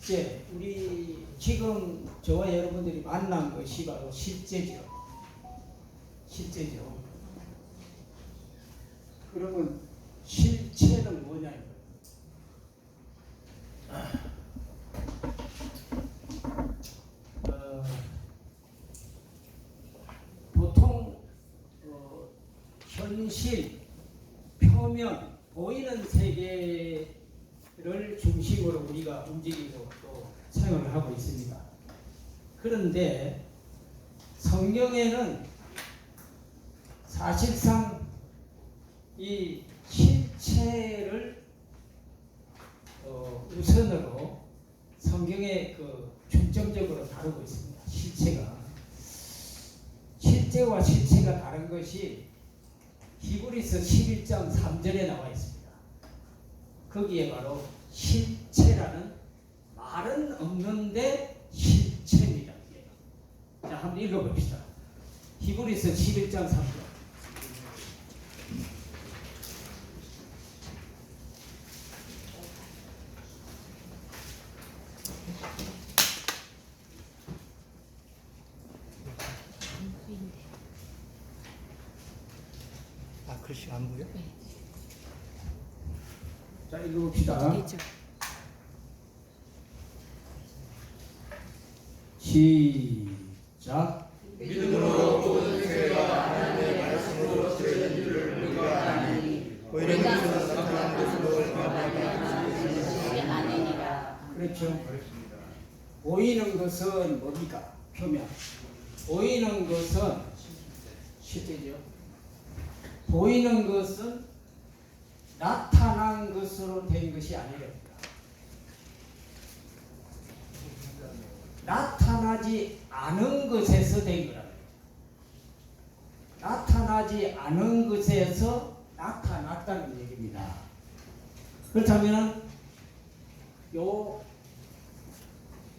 실제, 우리 지금 저와 여러분들이 만난 것이 바로 실제죠. 실제죠. 그러면 실체는 뭐냐면 보통 현실, 표면, 보이는 세계를 중심으로 우리가 움직이고 또 생활을 하고 있습니다. 그런데 성경에는 사실상 이 실체를 우선으로 성경에 중점적으로 다루고 있습니다. 실제와 실체가 다른 것이 히브리서 11장 3절에 나와 있습니다. 거기에 바로 실체라는 말은 없는데 실체입니다. 자, 한번 읽어봅시다. 히브리서 11장 3절. 글씨가 안 보여? 네. 자, 읽어봅시다. 되죠. 시작. 믿음으로 모든 세계가 하나님의 말씀으로 되어진 줄을 우리가 아나니 우리가 선한 것으로 변화되지 아니니라. 그렇죠. 보이는 것은 뭡니까? 표면. 보이는 것은 실제죠. 보이는 것은 나타난 것으로 된 것이 아니랍니다. 나타나지 않은 것에서 된 거랍니다. 나타나지 않은 것에서 나타났다는 얘기입니다. 그렇다면 요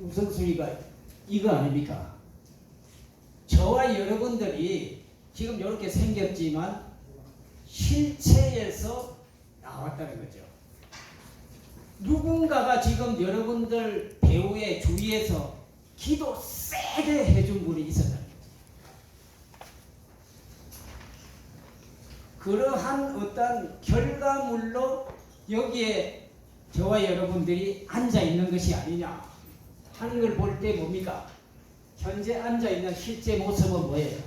우선순위가 이거 아닙니까? 저와 여러분들이 지금 이렇게 생겼지만 실체에서 나왔다는 거죠. 누군가가 지금 여러분들 배우의 주위에서 기도 세게 해준 분이 있었다는 거죠. 그러한 어떤 결과물로 여기에 저와 여러분들이 앉아 있는 것이 아니냐 하는 걸 볼 때 뭡니까? 현재 앉아 있는 실제 모습은 뭐예요?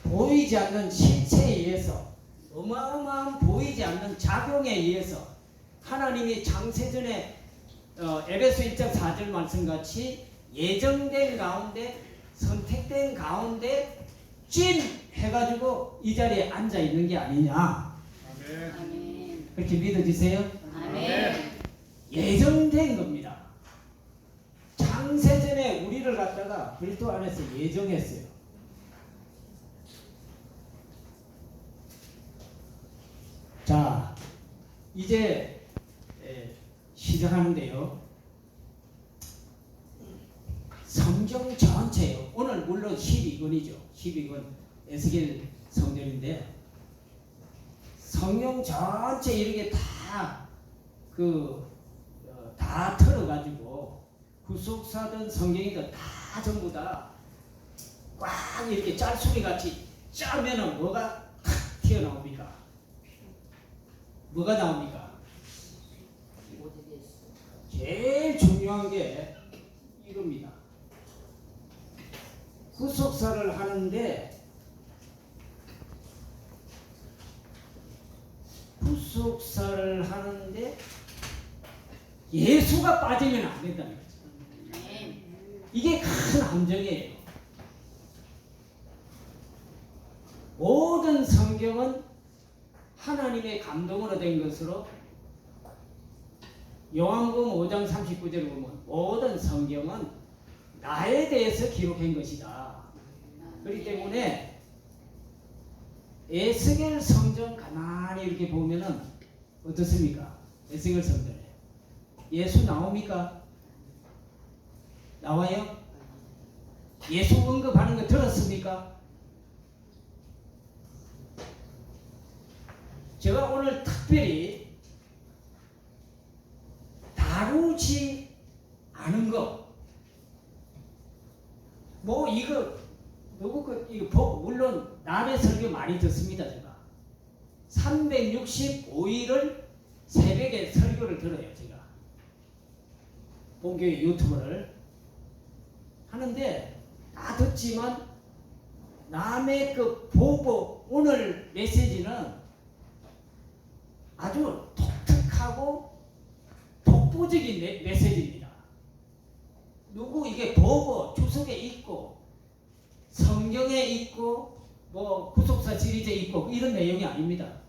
보이지 않는 실체에 의해서, 어마어마한 보이지 않는 작용에 의해서 하나님이 창세전에 에베소 1장 4절 말씀같이 예정된 가운데, 선택된 가운데 찐 해가지고 이 자리에 앉아 있는 게 아니냐. 아멘. 그렇게 믿어지세요? 아멘. 예정된 겁니다. 창세전에 우리를 갖다가 그리스도 안에서 예정했어요. 자, 이제 시작하는데요. 성경 전체요. 오늘 물론 12권이죠. 12권 에스겔 성전인데 성경 전체 이렇게 다 털어가지고 구속사든 성경이든 다 전부 다 꽉 이렇게 짤수리 같이 짜면은 뭐가 탁 튀어나옵니까? 뭐가 나옵니까? 제일 중요한 게 이겁니다. 구속사를 하는데 예수가 빠지면 안 된다는 거죠. 이게 큰 함정이에요. 모든 성경은 하나님의 감동으로 된 것으로 요한복음 5장 39절을 보면 모든 성경은 나에 대해서 기록한 것이다. 그렇기 때문에 에스겔 성전 가만히 이렇게 보면은 어떻습니까? 에스겔 성전에 예수 나옵니까? 나와요? 예수 언급하는 거 들었습니까? 제가 오늘 특별히 다루지 365일을 새벽에 설교를 들어요. 제가 본교회 유튜브를 하는데 다 듣지만 남의 그 보고 오늘 메시지는 아주 독특하고 독보적인 메시지입니다. 누구 이게 보고 주석에 있고 성경에 있고 뭐 구속사 시리즈에 있고 이런 내용이 아닙니다.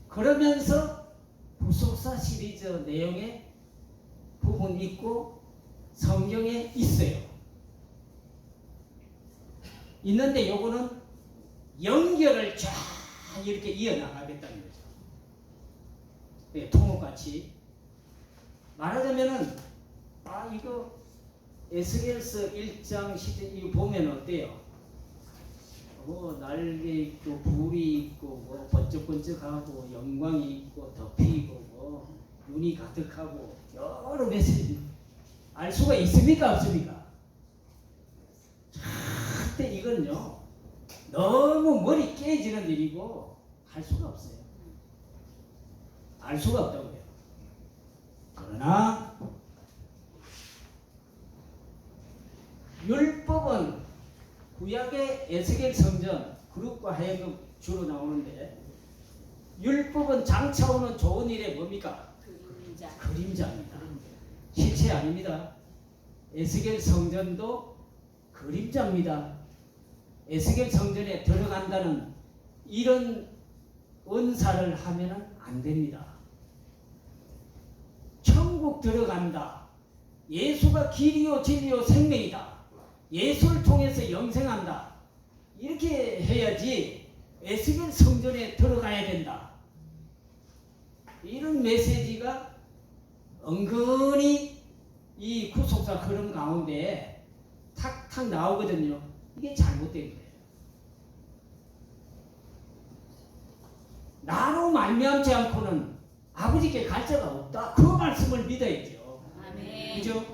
그러면서 구속사 시리즈 내용에 부분이 있고 성경에 있어요. 있는데 요거는 연결을 쫙 이렇게 이어나가겠다는 거죠. 네, 통역같이 말하자면은 이거 에스겔서 1장 10절 이거 보면 어때요? 날개 있고 불이 있고 뭐 번쩍번쩍하고 영광이 있고 덮이고 뭐 눈이 가득하고 여러 메시지 알 수가 있습니까 없습니까? 절대 이건요 너무 머리 깨지는 일이고 할 수가 없어요. 알 수가 없다고요. 그러나 율법은 구약의 에스겔 성전 그룹과 하여금 주로 나오는데 율법은 장차 오는 좋은 일에 뭡니까? 그림자입니다. 실체 아닙니다. 에스겔 성전도 그림자입니다. 에스겔 성전에 들어간다는 이런 은사를 하면 안 됩니다. 천국 들어간다. 예수가 길이요 진리요 생명이다. 예수를 통해서 영생한다. 이렇게 해야지 에스겔 성전에 들어가야 된다. 이런 메시지가 은근히 이 구속사 흐름 가운데 탁탁 나오거든요. 이게 잘못된 거예요. 나로 말미암지 않고는 아버지께 갈 자가 없다. 그 말씀을 믿어야죠. 아멘. 그죠?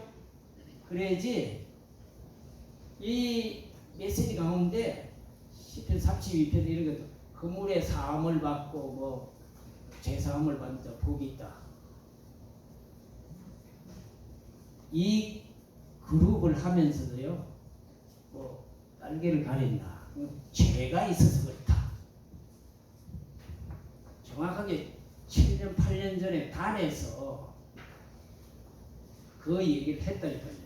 그래야지 이 메시지 가운데 시편 32편 이런 것도 그물에 사함을 받고 뭐 죄사함을 받는 자 복이 있다. 이 그룹을 하면서도요, 뭐 날개를 가린다. 죄가 있어서 그렇다. 정확하게 7년 8년 전에 단에서 그 얘기를 했다니까요.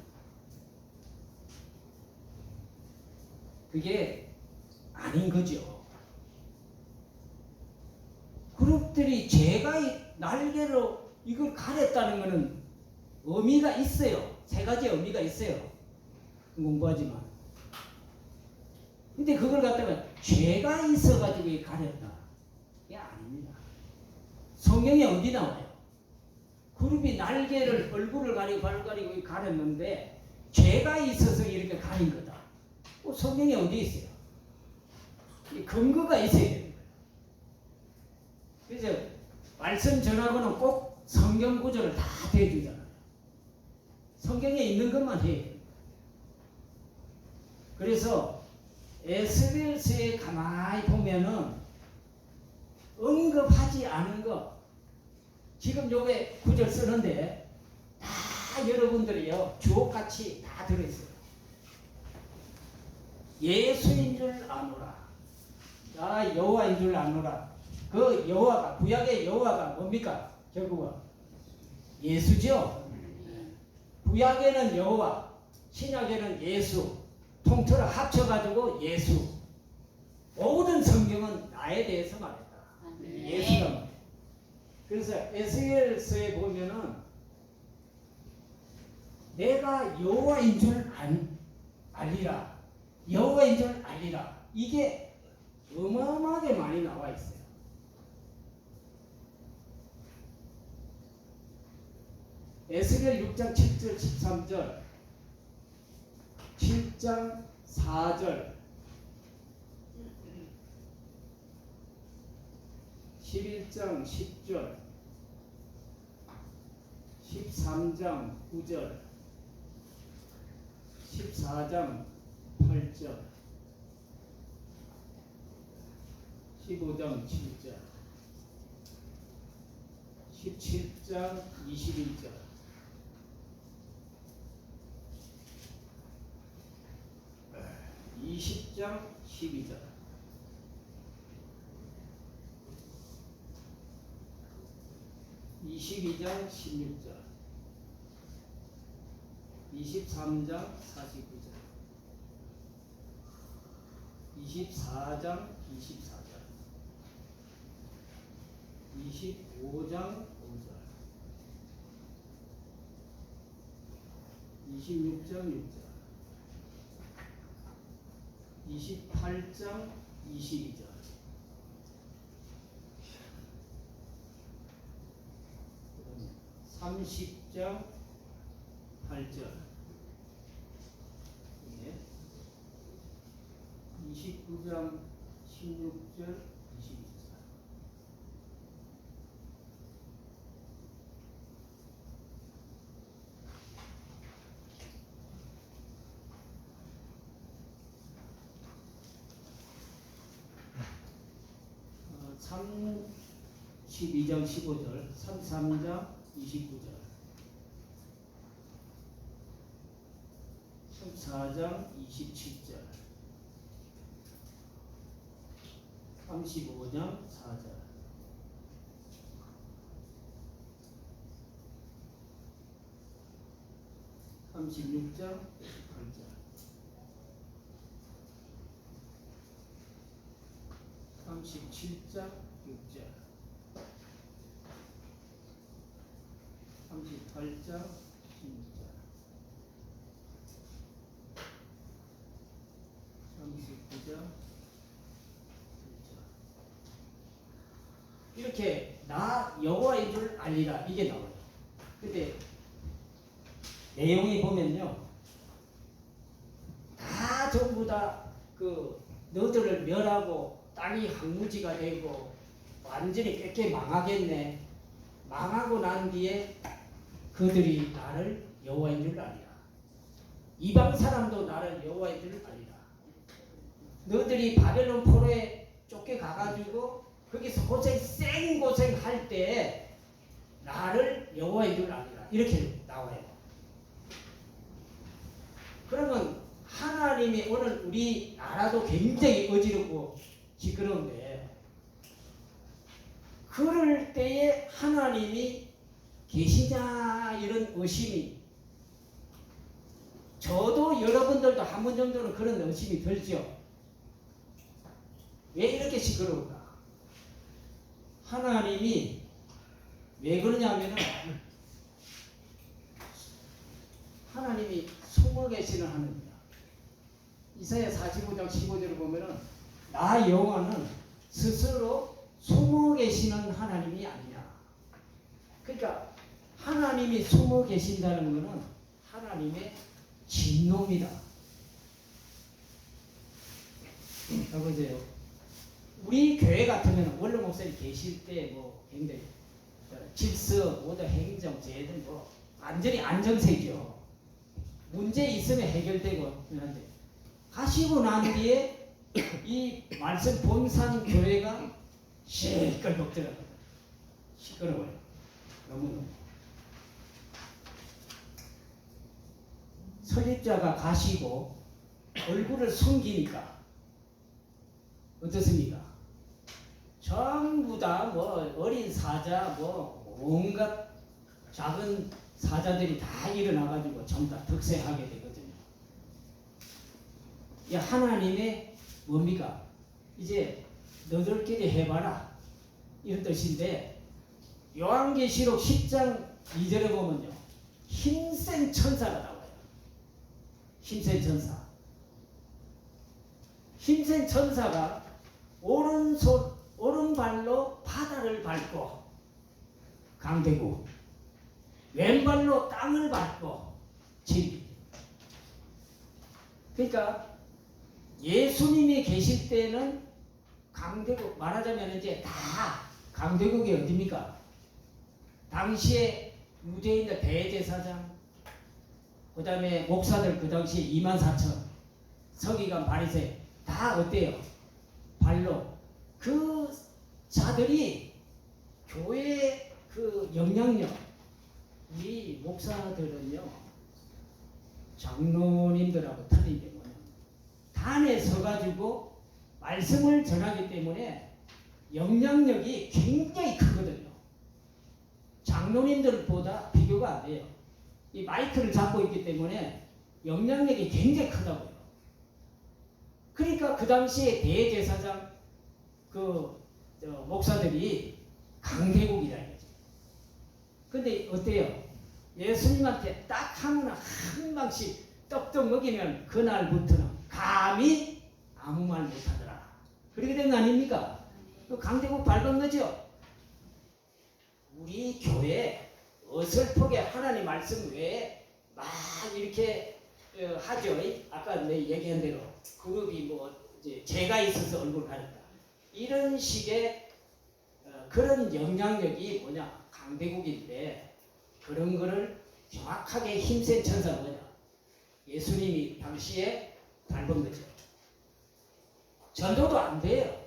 그게 아닌 거죠. 그룹들이 죄가 날개로 이걸 가렸다는 것은 의미가 있어요. 세 가지 의미가 있어요. 공부하지만. 근데 그걸 갖다가 죄가 있어가지고 가렸다. 이게 아닙니다. 성경에 어디 나와요? 그룹이 날개를 얼굴을 가리고 발을 가리고 가렸는데 죄가 있어서 이렇게 가린 거다. 성경에 어디 있어요? 근거가 있어야 됩니다. 그래서 말씀 전하고는 꼭 성경 구절을 다 대주잖아요. 성경에 있는 것만 해야 됩니다. 그래서 에스겔서에 가만히 보면은 언급하지 않은 거 지금 요게 구절 쓰는데 다 여러분들이요 주옥같이 다 들어있어요. 예수인 줄 아노라. 여호와인 줄 아노라. 그 여호와가 구약의 여호와가 뭡니까? 결국은 예수죠. 구약에는 여호와, 신약에는 예수, 통틀어 합쳐가지고 예수. 모든 성경은 나에 대해서 말했다. 예수가 말했다. 그래서 에스겔서에 보면은 내가 여호와인 줄 알리라. 여호와인 줄 알리라. 이게 어마어마하게 많이 나와 있어요. 에스겔 6장 7절 13절 7장 4절 11장 10절 13장 9절 14장 8절 15장 7절, 17장 21절, 20장 12절, 22장 16절, 23장 49절, 24장 24절, 25장 5절, 26장 6절, 28장 22절, 30장 8절, 29장 16절, 22절. 어, 32장 15절, 33장 29절, 34장 27절, 35장 4절, 36장 18절, 37장 6절, 38장 16절, 39장 1절. 이렇게 나 여호와인 줄 알리라 이게 나와요. 근데 내용이 보면요, 다 전부 다 그 너들을 멸하고 땅이 황무지가 되고 완전히 깨끗이 망하겠네. 망하고 난 뒤에 그들이 나를 여호와인 줄 알리라. 이방 사람도 나를 여호와인 줄 알리라. 너들이 바벨론 포로에 쫓겨가가지고 거기서 고생 할 때 나를 여호와인 줄 알리라. 이렇게 나와요. 그러면 하나님이 오늘 우리 나라도 굉장히 어지럽고 시끄러운데 그럴 때에 하나님이 계시냐 이런 의심이, 저도 여러분들도 한 번 정도는 그런 의심이 들죠. 왜 이렇게 시끄러울까? 하나님이 왜 그러냐면은 하나님이 숨어 계시는 하나님이야. 이사야 45장 15절을 보면은 나 여호와는 스스로 숨어 계시는 하나님이 아니냐. 그러니까 하나님이 숨어 계신다는 것은 하나님의 진노입니다. 자 보세요. 우리 교회 같으면 원로 목사님 계실 때 뭐 굉장히 질서, 모든 행정, 제들 뭐 완전히 안정세죠. 문제 있으면 해결되고 하는데 가시고 난 뒤에 이 말씀 본산 교회가 시끌벅적합니다. 시끄러워요. 너무 설립자가 가시고 얼굴을 숨기니까 어떻습니까? 전부 다 뭐 어린 사자 뭐 온갖 작은 사자들이 다 일어나가지고 전부 다 득세하게 되거든요. 이 하나님의 뭡니까? 이제 너들끼리 해봐라 이런 뜻인데, 요한계시록 10장 2절에 보면요, 힘센 천사가 나와요. 힘센 천사. 힘센 천사가 오른발로 바다를 밟고 강대구, 왼발로 땅을 밟고 진리. 그러니까 예수님이 계실 때는 강대국, 말하자면 이제 다 강대국이 어디입니까? 당시에 유대인들 대제사장, 그 다음에 목사들 그 당시에 24,000, 서기관 바리새 다 어때요? 발로 그 자들이 교회의 그 영향력, 이 목사들은요 장로님들하고 틀리게 뭐냐, 단에 서가지고 말씀을 전하기 때문에 영향력이 굉장히 크거든요. 장로님들보다 비교가 안 돼요. 이 마이크를 잡고 있기 때문에 영향력이 굉장히 크다고요. 그러니까 그 당시에 대제사장 목사들이 강대국이라 이거죠. 근데 어때요? 예수님한테 딱 하나 한 방씩 떡떡 먹이면 그날부터는 감히 아무 말 못하더라. 그렇게 된 거 아닙니까? 그 강대국 밟은 거죠. 우리 교회 어설프게 하나님 말씀 외에 막 이렇게 하죠. 아까 내 얘기한 대로 그룹이 뭐 이제 제가 있어서 얼굴 가렸다. 이런 식의 그런 영향력이 뭐냐, 강대국인데 그런 거를 정확하게 힘센 천사가 뭐냐, 예수님이 당시에 밟은 거죠. 전도도 안 돼요.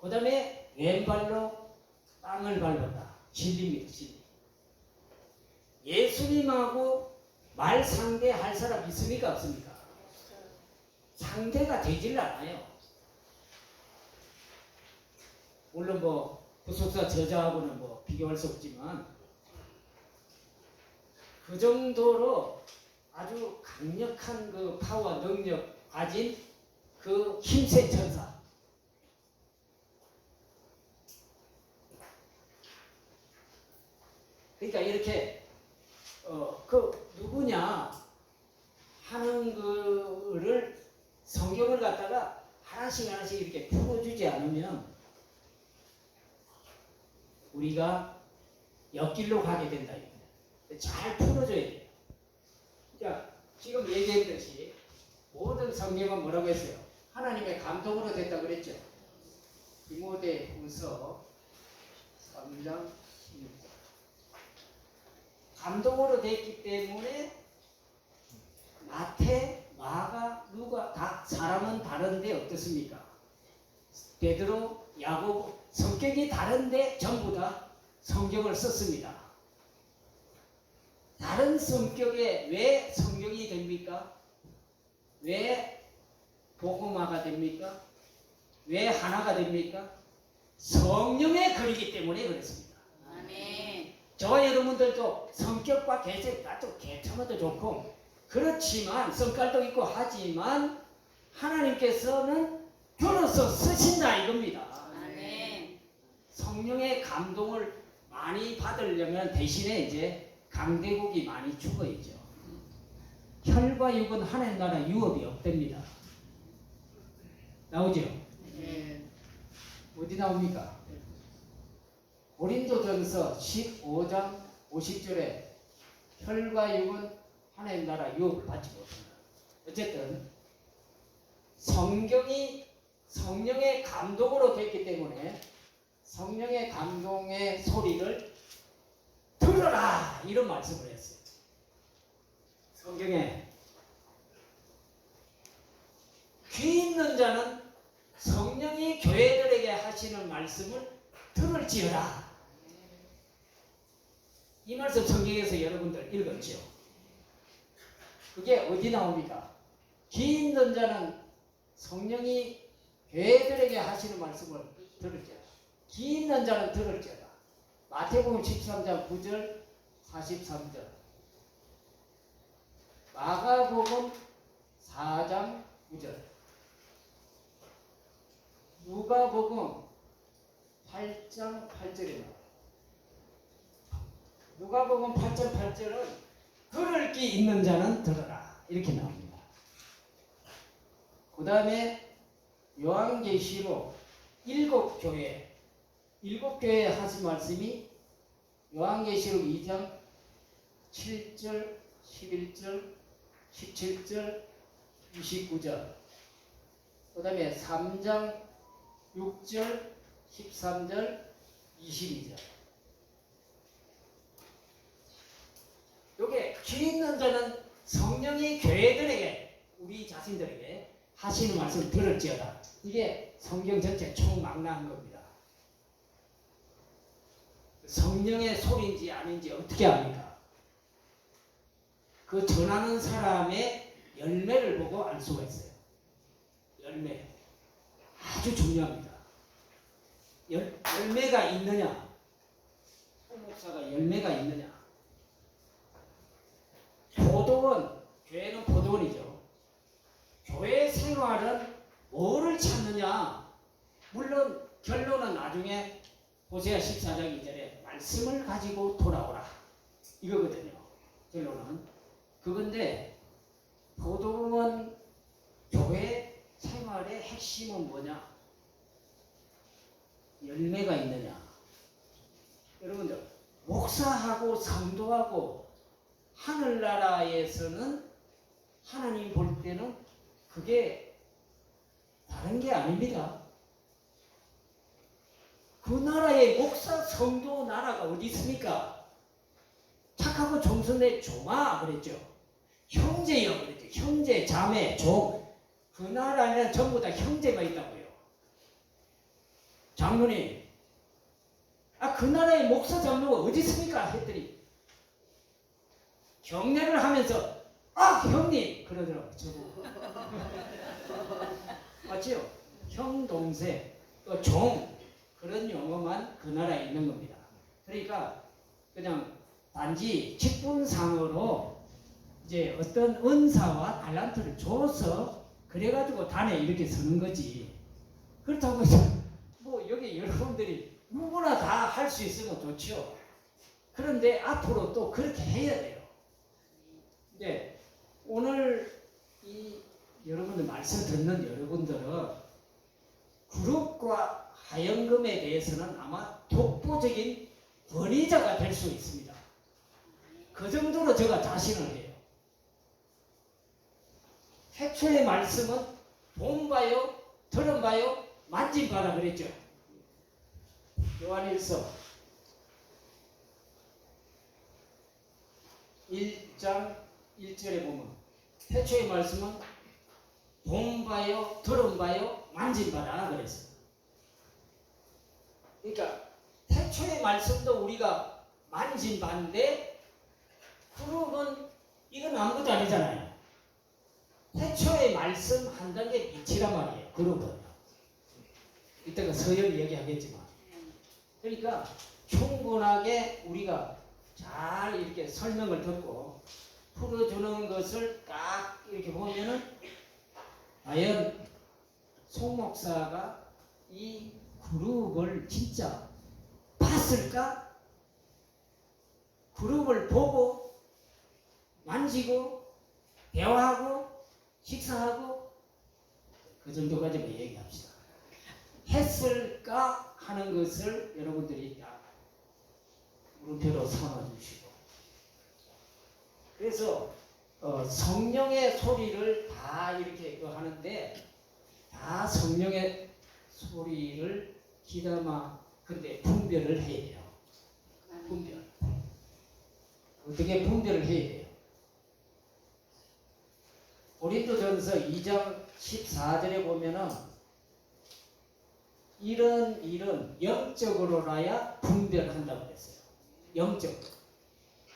그 다음에 왼발로 땅을 밟았다. 진리입니다. 진리. 예수님하고 말 상대할 사람 있습니까? 없습니까? 상대가 되질 않아요. 물론 뭐 부속사 저자하고는 뭐 비교할 수 없지만 그 정도로 아주 강력한 그 파워 능력 가진 그 힘센 천사. 그러니까 이렇게 그 누구냐 하는 거를 성경을 갖다가 하나씩 하나씩 이렇게 풀어주지 않으면 우리가 옆길로 가게 된다. 잘 풀어줘야 돼요. 자, 지금 얘기했듯이 모든 성경은 뭐라고 했어요? 하나님의 감동으로 됐다 그랬죠. 디모데후서 3장 16절. 감동으로 됐기 때문에 마태, 마가, 누가 다 사람은 다른데 어떻습니까? 베드로, 야고보 성격이 다른데 전부 다 성경을 썼습니다. 다른 성격에 왜 성경이 됩니까? 왜 복음화가 됩니까? 왜 하나가 됩니까? 성령의 글이기 때문에 그렇습니다. 아멘. 저와 여러분들도 성격과 개성, 나도 개처마도 좋고 그렇지만 성깔도 있고 하지만 하나님께서는 주로서 쓰신다 이겁니다. 아멘. 성령의 감동을 많이 받으려면 대신에 이제 강대국이 많이 죽어야죠. 혈과 육은 하나님 나라 유업이 없답니다. 나오죠? 네. 어디 나옵니까? 고린도전서 15장 50절에 혈과 육은 하나님 나라 유업을 받지 못한다. 어쨌든 성경이 성령의 감동으로 됐기 때문에 성령의 감동의 소리를 들어라 이런 말씀을 했어요. 성경에 귀 있는 자는 성령이 교회들에게 하시는 말씀을 들을지어다. 이 말씀 성경에서 여러분들 읽었죠? 그게 어디 나옵니까? 귀 있는 자는 성령이 교회들에게 하시는 말씀을 들을지어다. 귀 있는 자는 들을지어다. 마태복음 13장 9절 43절, 마가복음 4장 9절, 누가복음 8장 8절에 나와요. 누가복음 8장 8절은 들을 귀 있는 자는 들어라 이렇게 나옵니다. 그 다음에 요한계시록 7교회에 하신 말씀이 요한계시록 2장 7절, 11절, 17절, 29절, 그 다음에 3장 6절, 13절, 22절. 요게 귀 있는 자는 성령이 교회들에게, 우리 자신들에게 하시는 말씀을 들을지어다. 이게 성경 전체 총망라한 겁니다. 성령의 소리인지 아닌지 어떻게 압니까? 그 전하는 사람의 열매를 보고 알 수가 있어요. 열매. 아주 중요합니다. 열매가 있느냐? 목사가 열매가 있느냐? 포도원, 교회는 포도원이죠. 교회 생활은 뭐를 찾느냐? 물론 결론은 나중에 호세아 14장 2절에 말씀을 가지고 돌아오라 이거거든요. 결론은 그건데 포도원 교회 생활의 핵심은 뭐냐? 열매가 있느냐? 여러분들 목사하고 성도하고 하늘나라에서는 하나님 볼 때는 그게 다른 게 아닙니다. 그 나라의 목사, 성도 나라가 어디 있습니까? 착하고 정선의 종아 그랬죠. 형제요 그랬죠. 형제, 자매, 종. 그 나라는 전부 다 형제가 있다고요. 장로님, 그 나라의 목사, 장로가 어디 있습니까? 했더니 경례를 하면서 형님 그러더라고요. 저보고. 맞지요? 형, 동생, 종 그런 용어만 그 나라에 있는 겁니다. 그러니까 그냥 단지 직분상으로 이제 어떤 은사와 달란트를 줘서 그래가지고 단에 이렇게 서는 거지. 그렇다고 해서 뭐 여기 여러분들이 누구나 다 할 수 있으면 좋죠. 그런데 앞으로 또 그렇게 해야 돼요. 이제 오늘 이 여러분들 말씀 듣는 여러분들은 그룹과 하연금에 대해서는 아마 독보적인 권위자가 될 수 있습니다. 그 정도로 제가 자신을 해요. 태초의 말씀은 본 바요, 들은 바요, 만진 바라 그랬죠. 요한일서 1장 1절에 보면 태초의 말씀은 본 바요, 들은 바요, 만진 바라 그랬어요. 그러니까 태초의 말씀도 우리가 만진 바인데 그룹은 이건 아무것도 아니잖아요. 태초의 말씀 한 단계 빛이란 말이에요. 그룹은. 이따가 서열 얘기하겠지만. 그러니까 충분하게 우리가 잘 이렇게 설명을 듣고 풀어주는 것을 딱 이렇게 보면은 과연 송 목사가 이 그룹을 진짜 봤을까? 그룹을 보고 만지고 대화하고 식사하고 그 정도까지만 얘기합시다. 했을까 하는 것을 여러분들이 딱 물음표로 삼아주시고 그래서 성령의 소리를 다 이렇게 하는데 다 성령의 소리를 귀담아 근데 분별을 해야 돼요. 분별. 어떻게 분별을 해야 돼요? 고린도전서 2장 14절에 보면은 이런 일은 영적으로라야 분별한다고 했어요. 영적.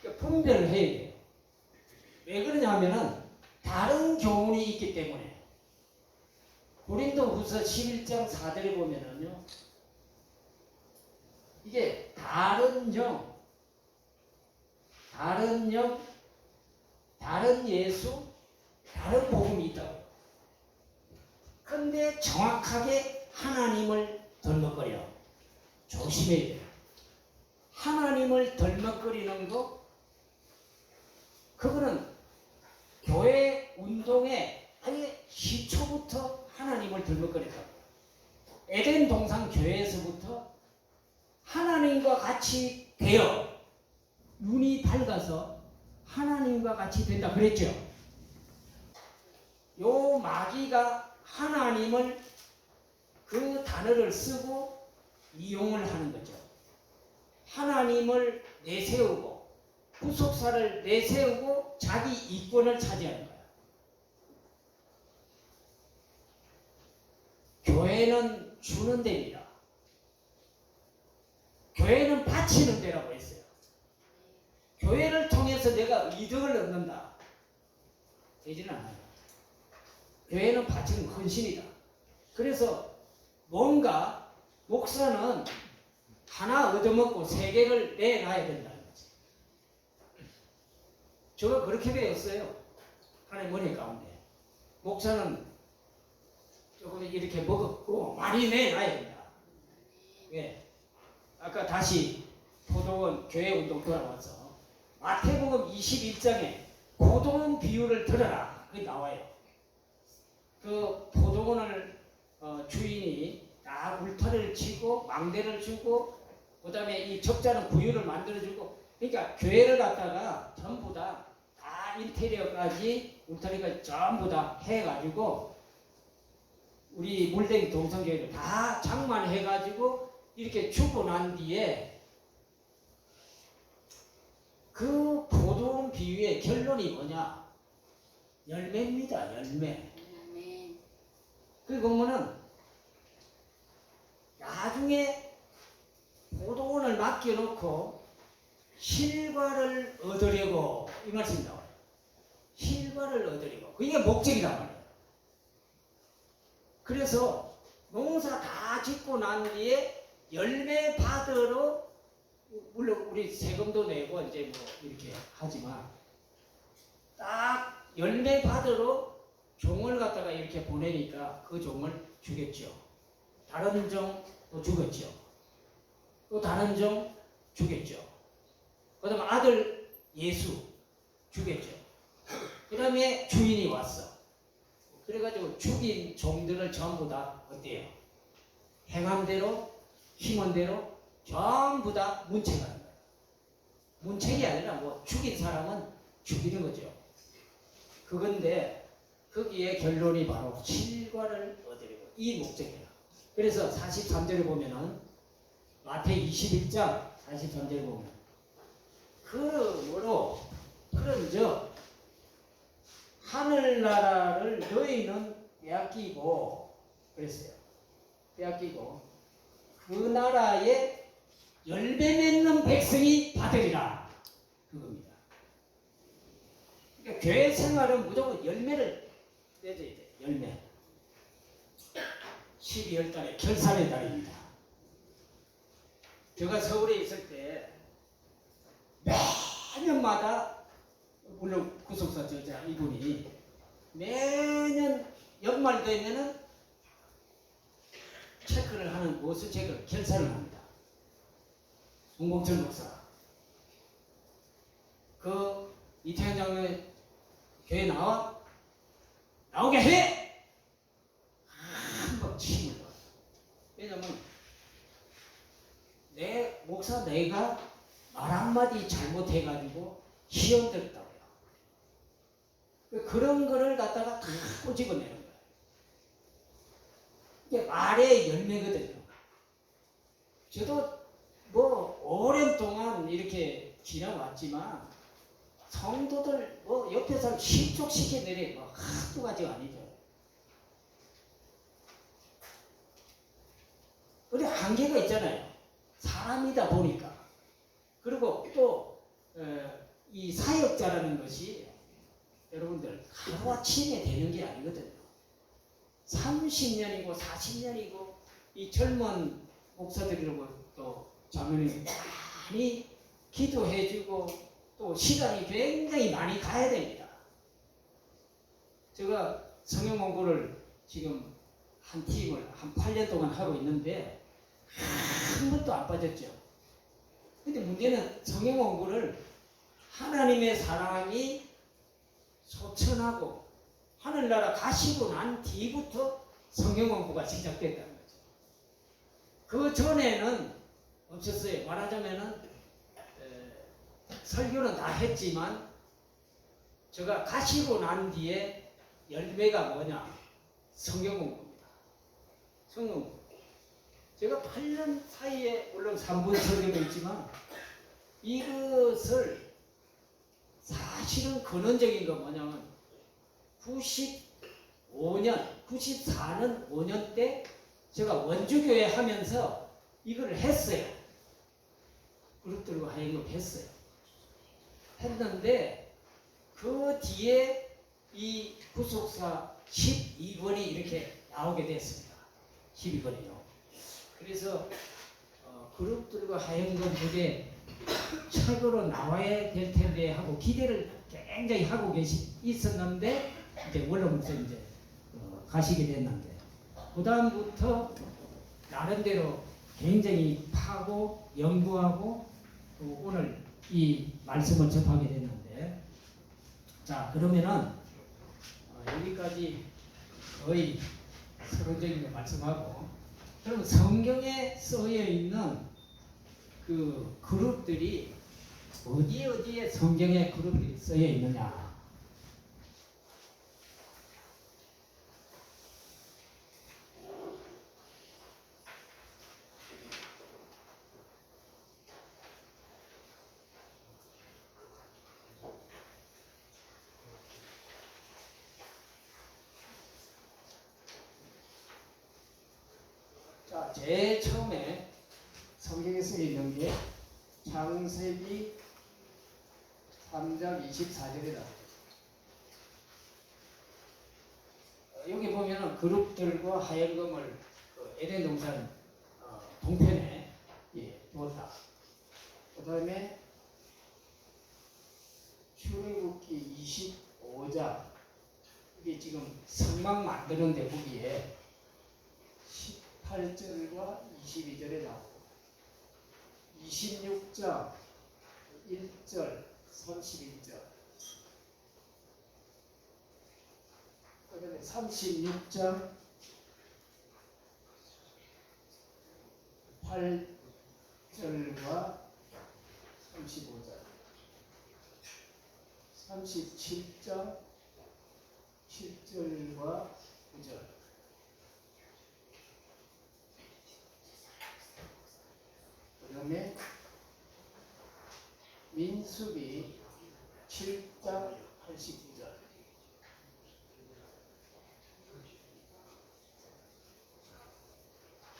그러니까 분별을 해야 돼요. 왜 그러냐 하면은 다른 교훈이 있기 때문에. 고린도후서 11장 4절에 보면은요. 이게 다른 영, 다른 예수, 다른 복음이 있다고. 근데 정확하게 하나님을 덜먹거려. 조심해야 돼요. 하나님을 덜먹거리는 거, 그거는 교회 운동의 아예 시초부터 하나님을 덜먹거렸다고. 에덴 동산 교회에서부터 하나님과 같이 되어 눈이 밝아서 하나님과 같이 된다 그랬죠. 요 마귀가 하나님을 그 단어를 쓰고 이용을 하는 거죠. 하나님을 내세우고 구속사를 내세우고 자기 이권을 차지하는 거야. 교회는 주는 데입니다. 교회는 받 바치는 데라고 했어요. 교회를 통해서 내가 이득을 얻는다. 되지는 않아요. 교회는 바치는 헌신이다. 그래서 뭔가 목사는 하나 얻어먹고 세 개를 내놔야 된다는 거지. 제가 그렇게 배웠어요. 하나님 은혜 가운데. 목사는 조금 이렇게 먹었고 많이 내놔야 된다. 왜? 아까 다시 포도원 교회 운동 돌아와서 마태복음 21장에 포도원 비유를 들어라. 그게 나와요. 그 포도원을 주인이 다 울타리를 치고 망대를 주고 그 다음에 이 적자는 구유를 만들어주고 그러니까 교회를 갖다가 전부 다 인테리어까지 울타리가 전부 다 해가지고 우리 물댕이 동성교회를 다 장만해가지고 이렇게 주고 난 뒤에 그 포도원 비유의 결론이 뭐냐? 열매입니다. 열매. 아멘. 그 보면은 나중에 포도원을 맡겨놓고 실과를 얻으려고 이 말씀이 나와요. 실과를 얻으려고. 그게 목적이란 말이에요. 그래서 농사 다 짓고 난 뒤에 열매 받으러 물론 우리 세금도 내고 이제 뭐 이렇게 하지만 딱 열매 받으러 종을 갖다가 이렇게 보내니까 그 종을 주겠죠. 다른 종도 주겠죠. 또 다른 종 주겠죠. 그 다음에 아들 예수 주겠죠. 그 다음에 주인이 왔어. 그래가지고 죽인 종들을 전부 다 어때요? 행한 대로 힘은 대로 전부 다 문책하는 거예요. 문책이 아니라 뭐 죽인 사람은 죽이는 거죠. 그건데 거기에 결론이 바로 실과를 얻으려고 이 목적이에요. 그래서 43절에 보면은 마태 21장 43절에 보면 그러므로 그런즉 하늘나라를 너희는 빼앗기고 그랬어요. 빼앗기고 그 나라에 열매 맺는 백성이 받으리라. 그겁니다. 그러니까 교회 생활은 무조건 열매를 맺어야 돼. 열매. 12월 달에 결산의 달입니다. 제가 서울에 있을 때 매년마다 물론 구속사 저자 이분이 매년 연말 되면은 체크를 하는 모수 체크를 결산을 합니다. 송봉철 목사. 그 이태현 장로의 교회 나오게 해! 한번 침을 놔. 왜냐면 내 목사 내가 말 한마디 잘못해가지고 시험 들었다고요. 그런 거를 갖다가 다 꼬집어내는 거예요. 이게 말의 열매거든요. 저도 뭐 오랜 동안 이렇게 지나왔지만 성도들 뭐 옆에 사람 실족시켜내려 뭐 한두 가지가 아니죠. 우리 한계가 있잖아요. 사람이다 보니까. 그리고 또 이 사역자라는 것이 여러분들 하루아침에 되는 게 아니거든요. 30년이고 40년이고 이 젊은 목사들이라고 또 자매님 많이 기도해주고 또 시간이 굉장히 많이 가야 됩니다. 제가 성경 공부를 지금 한 팀을 한 8년 동안 하고 있는데 한 번도 안 빠졌죠. 근데 문제는 성경 공부를 하나님의 사랑이 소천하고 하늘나라 가시고 난 뒤부터 성경 공부가 시작됐다는 거죠. 그 전에는 없었어요. 말하자면은 설교는 다 했지만 제가 가시고 난 뒤에 열매가 뭐냐? 성경 공부입니다. 성경 공부. 제가 8년 사이에 물론 3분 설교도 있지만 이것을 사실은 근원적인 거 뭐냐면 94년 5년 때 제가 원주교회 하면서 이걸 했어요. 그룹들과 하여금 했어요. 했는데 그 뒤에 이 구속사 12권이 이렇게 나오게 됐습니다. 12권이요. 그래서 그룹들과 하여금 그게 책으로 나와야 될 텐데 하고 기대를 굉장히 하고 있었는데 이제 원로부터 이제 가시게 됐는데 그 다음부터 나름대로 굉장히 파고 연구하고 또 오늘 이 말씀을 접하게 됐는데 자 그러면은 여기까지 거의 서론적인 거 말씀하고 그럼 성경에 쓰여 있는 그 그룹들이 어디에 성경에 그룹들이 쓰여 있느냐? 자, 제일 처음에 성경에 쓰여 있는 게 창세기 3장 24절이다. 여기 보면은 그룹들과 하여금을 에덴 동산 동편에 두었다. 그 다음에 출애굽기 25장 이게 지금 성막 만드는데 거기에 18절과 22절에 나오고 26장 1절 31절 그 다음에 36장 8절과 35절 37장 7절과 9절 그 다음에 민수기 7장 89절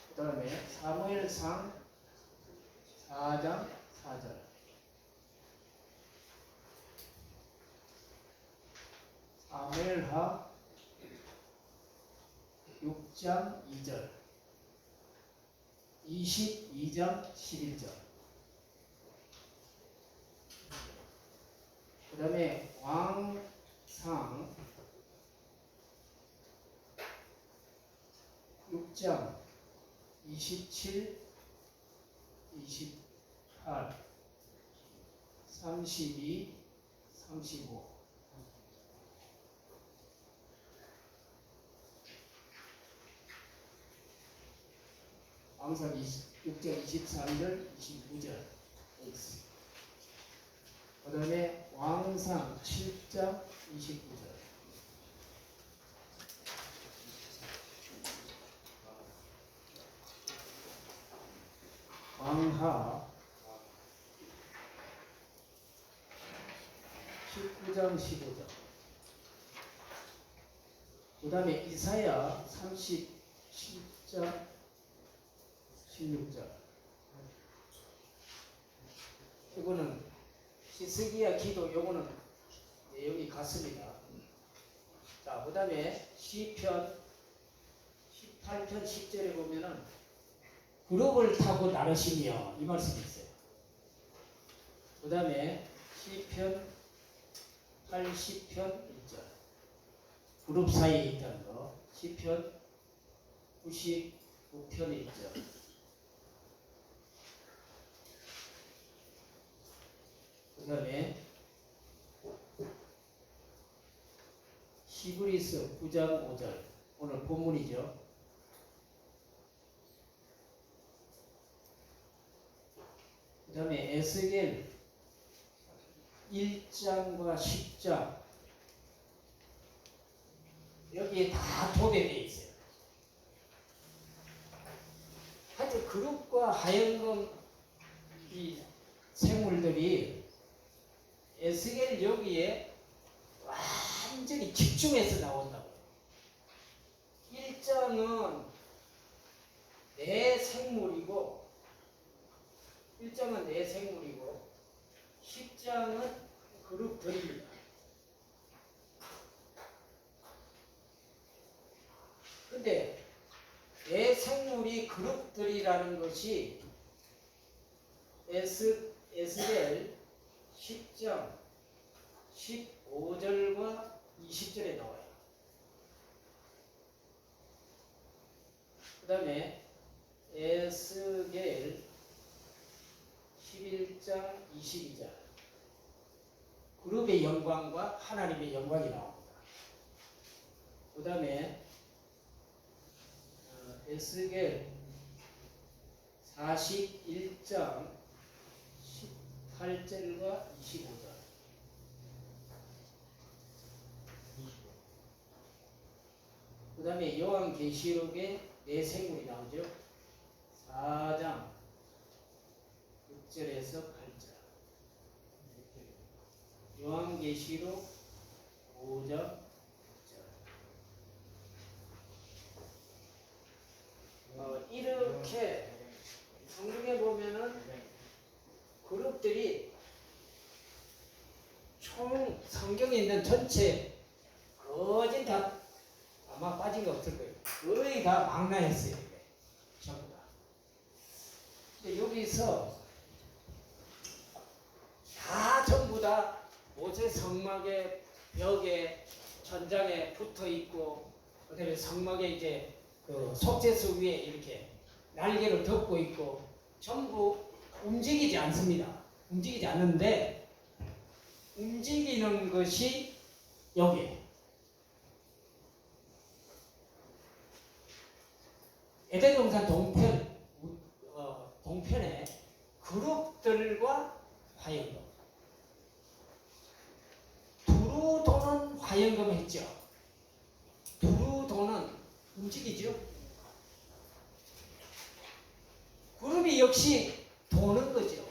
그 다음에 사무엘상 4장 4절 사무엘하 6장 2절 22장 11절 그 다음에 왕상 6장 27, 28, 32, 35 왕상 6장 23절, 29절 그 다음에 왕상 7장 29절 왕하 19장 15절 그 다음에 이사야 37장 16절 이거는 히스기야 기도 요거는 내용이 같습니다. 자, 그 다음에 시편 18편 10절에 보면은 그룹을 타고 나르시며 이 말씀이 있어요. 그 다음에 시편 80편 1절 그룹 사이에 있다는 거 시편 99편 1절 그 다음에 히브리서 9장 5절 오늘 본문이죠. 그 다음에 에스겔 1장과 10장 여기에 다 도배되어 있어요. 하여튼 그룹과 하여금 이 생물들이 에스겔 여기에 완전히 집중해서 나온다고. 1장은 내 생물이고 1장은 내생물이고 10장은 그룹들입니다. 근데 내생물이 그룹들이라는 것이 에스겔 10장 15절과 20절에 나와요. 그 다음에 에스겔 11장 22절 그룹의 영광과 하나님의 영광이 나옵니다. 그 다음에 에스겔 41장 18절과 25절 그 다음에 요한계시록에 내생물이 나오죠. 4장 6절에서 8절 요한계시록 5장 6절 이렇게 성경에 보면은 그룹들이 총 성경에 있는 전체 거진 다 아마 빠진 거 없을 거예요. 거의 다 망라했어요. 이게. 전부 다. 근데 여기서 다 전부 다 모세 성막의 벽에 천장에 붙어 있고 그다음에 성막에 이제 그 속죄소 위에 이렇게 날개를 덮고 있고 전부 움직이지 않습니다. 움직이지 않는데 움직이는 것이 여기 에덴 동산 동편에 그룹들과 화영금 두루 도는 화영금 했죠. 두루 도는 움직이죠. 그룹이 역시 도는 거죠.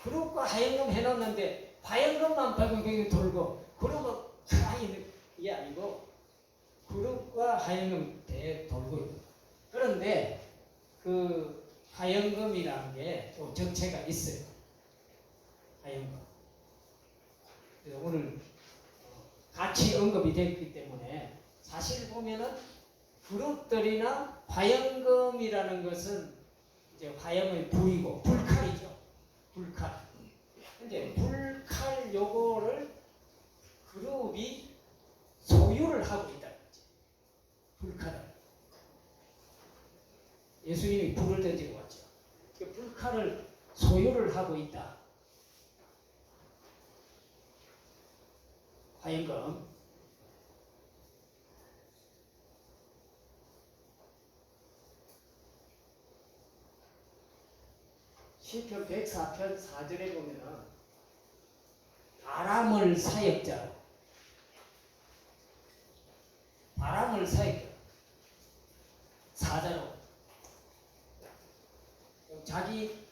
그룹과 화영금 해놨는데 화영금만 밟으면 돌고 그룹은 가만히 있는 게 아니고 그룹과 화영금 대 돌고 있는 거예요. 그런데 그 화영금이라는 게 또 정체가 있어요. 화영금. 그래서 오늘 같이 언급이 됐기 때문에 사실 보면은 그룹들이나 화영금이라는 것은 이제 화영의 불이고 불칼이죠. 불칼. 근데 불칼 요거를 그룹이 소유를 하고 있다는 거지. 불칼을. 예수님이 불을 던지고 왔죠. 그 불칼을 소유를 하고 있다. 화영금. 시편 104편 4절에 보면은 바람을 사역자로 바람을 사자로 자기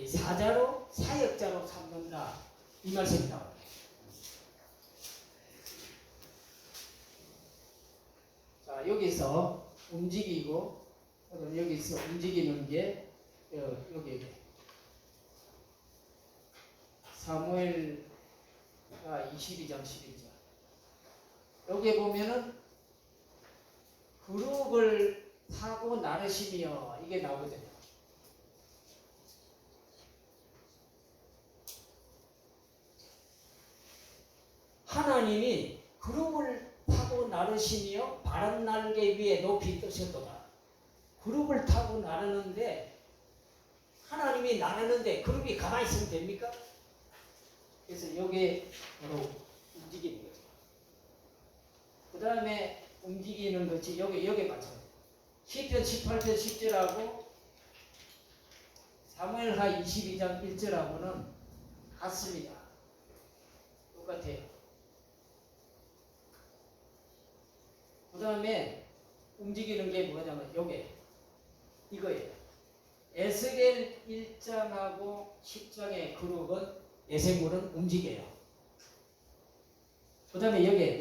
사자로 사역자로 삼는다 이 말씀이 나옵니다. 자 여기서 움직이고 여기서 움직이는 게 여기 사무엘가 22장 12절 여기 보면은 그룹을 타고 나르시며 이게 나오거든요. 하나님이 그룹을 타고 나르시며 바람 날개 위에 높이 뜨셨도다. 그룹을 타고 나르는데 하나님이 나르는데 그룹이 가만히 있으면 됩니까? 그래서 여기에 바로 움직이는 거죠. 그 다음에 움직이는 것이 여기 마찬가지. 시편 18편 10절하고 사무엘하 22장 1절하고는 같습니다. 똑같아요. 그 다음에 움직이는 게 뭐냐면 요게 이거예요. 에스겔 1장하고 10장의 그룹은 내생물은 움직여요. 그 다음에 여기